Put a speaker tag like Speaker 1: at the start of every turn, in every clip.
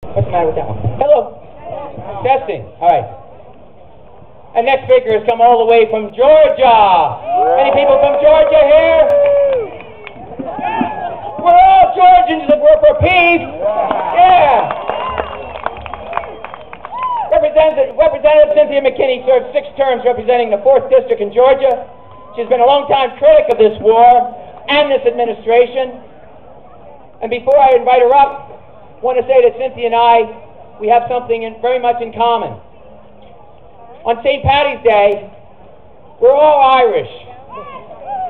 Speaker 1: What's the matter with that one? Hello. Testing. All right. And next speaker has come all the way from Georgia. Any people from Georgia here? We're all Georgians that work for peace. Yeah. Representative Cynthia McKinney served 6 terms representing the 4th District in Georgia. She's been a long-time critic of this war and this administration. And before I invite her up, I want to say that Cynthia and I, we have something very much in common. On St. Paddy's Day, we're all Irish,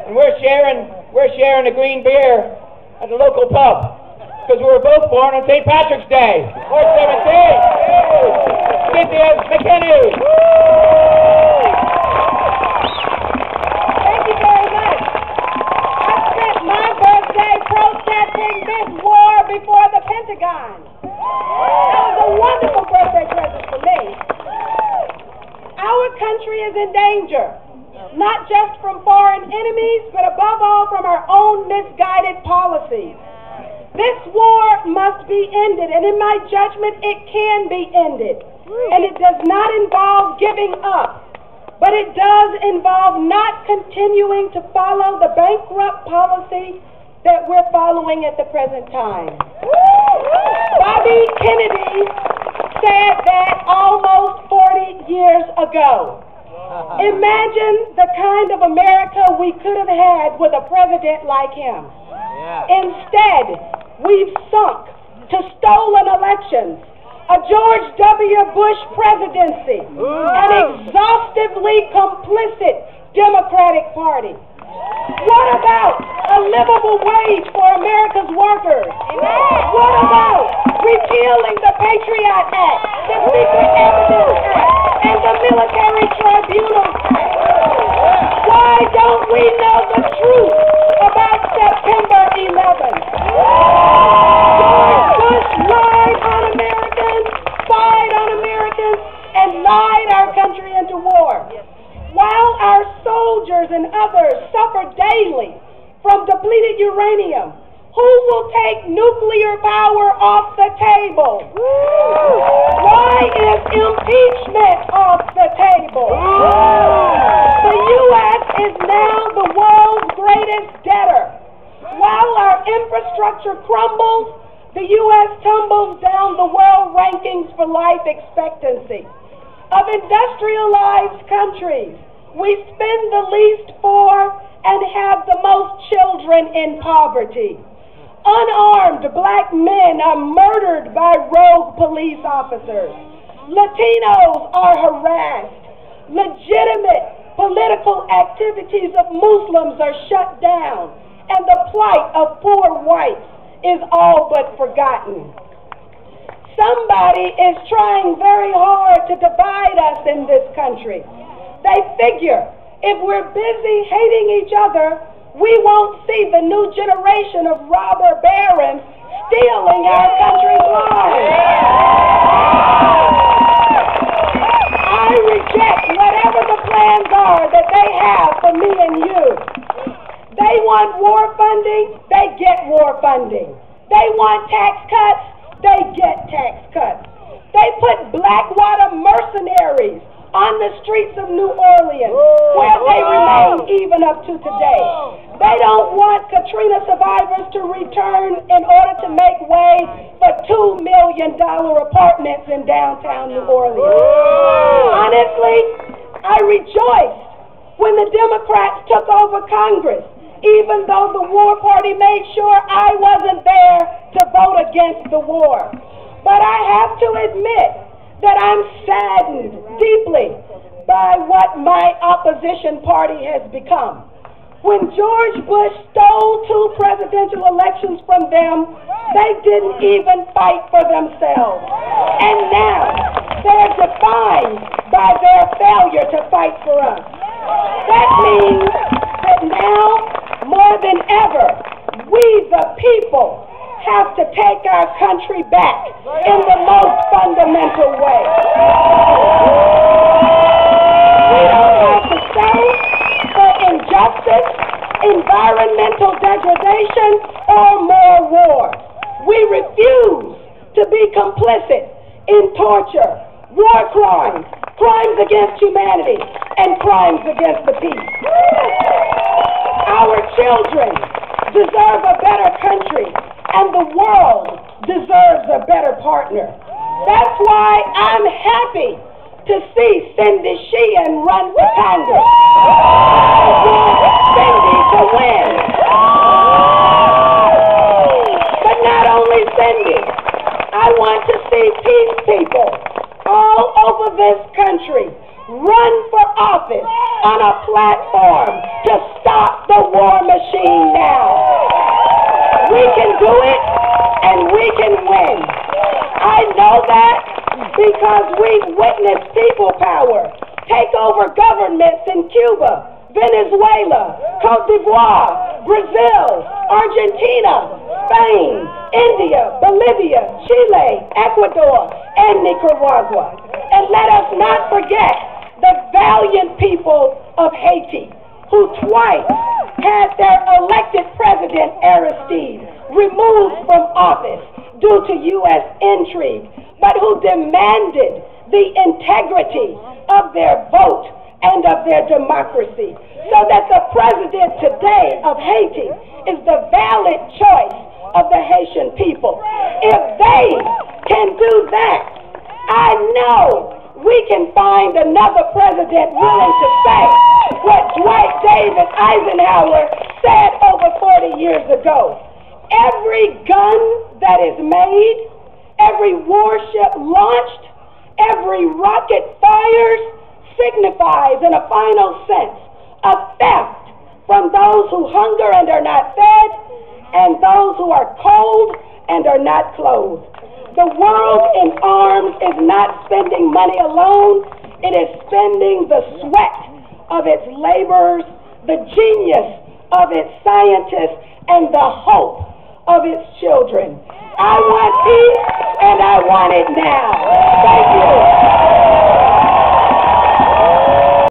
Speaker 1: and we're sharing a green beer at the local pub because we were both born on St. Patrick's Day, March 17th. Cynthia McKinney.
Speaker 2: Thank you very much. I spent my birthday protesting this war before the Pentagon. That was a wonderful birthday present for me. Our country is in danger, not just from foreign enemies, but above all from our own misguided policies. This war must be ended, and in my judgment, it can be ended. And it does not involve giving up, but it does involve not continuing to follow the bankrupt policy that we're following at the present time. Bobby Kennedy said that almost 40 years ago. Imagine the kind of America we could have had with a president like him. Instead, we've sunk to stolen elections, a George W. Bush presidency, an exhaustively complicit Democratic Party. What about a livable wage for America's workers? What about repealing the Patriot Act, the Secret Evidence Act, and the Military Tribunals Act? Why don't we know the truth about September 11th? George Bush lied on Americans, spied on Americans, and lied our country into war. While our soldiers and others suffer daily from depleted uranium, who will take nuclear power off the table? Why is impeachment off the table? The U.S. is now the world's greatest debtor. While our infrastructure crumbles, the U.S. tumbles down the world rankings for life expectancy. Of industrialized countries, we spend the least for and have the most children in poverty. Unarmed black men are murdered by rogue police officers. Latinos are harassed. Legitimate political activities of Muslims are shut down, and the plight of poor whites is all but forgotten. Somebody is trying very hard to divide us in this country. They figure if we're busy hating each other, we won't see the new generation of robber barons stealing our country's lives. I reject whatever the plans are that they have for me and you. They want war funding, they get war funding. They want tax cuts, they get tax cuts. They put Blackwater mercenaries on the streets of New Orleans, where they remain even up to today. They don't want Katrina survivors to return in order to make way for $2 million apartments in downtown New Orleans. Honestly, I rejoiced when the Democrats took over Congress, even though the war party made sure I wasn't there to vote against the war. But I have to admit that I'm saddened deeply by what my opposition party has become. When George Bush stole 2 presidential elections from them, they didn't even fight for themselves. And now they're defined by their failure to fight for us. That means that now, more than ever, we the people have to take our country back in the most fundamental way. We don't have to settle for injustice, environmental degradation, or more war. We refuse to be complicit in torture, war crimes, crimes against humanity, and crimes against the peace. Our children deserve a better country, and the world deserves a better partner. That's why I'm happy to see Cindy Sheehan run for Congress. I want Cindy to win. But not only Cindy, I want to see peace people all over this country run for office on a platform to stop the war machine now. We can do it, and we can win. I know that because we've witnessed people power take over governments in Cuba, Venezuela, Cote d'Ivoire, Brazil, Argentina, Spain, India, Bolivia, Chile, Ecuador, and Nicaragua. And let us not forget the valiant people of Haiti, who twice had their elected president, Aristide, removed from office due to U.S. intrigue, but who demanded the integrity of their vote and of their democracy, so that the president today of Haiti is the valid choice of the Haitian people. If they can do that, I know we can find another president willing to say what Dwight David Eisenhower said over 40 years ago. Every gun that is made, every warship launched, every rocket fired signifies in a final sense a theft from those who hunger and are not fed, and those who are cold and are not clothed. The world in arms is not spending money alone. It is spending the sweat of its laborers, the genius of its scientists, and the hope of its children. I want peace, and I want it now.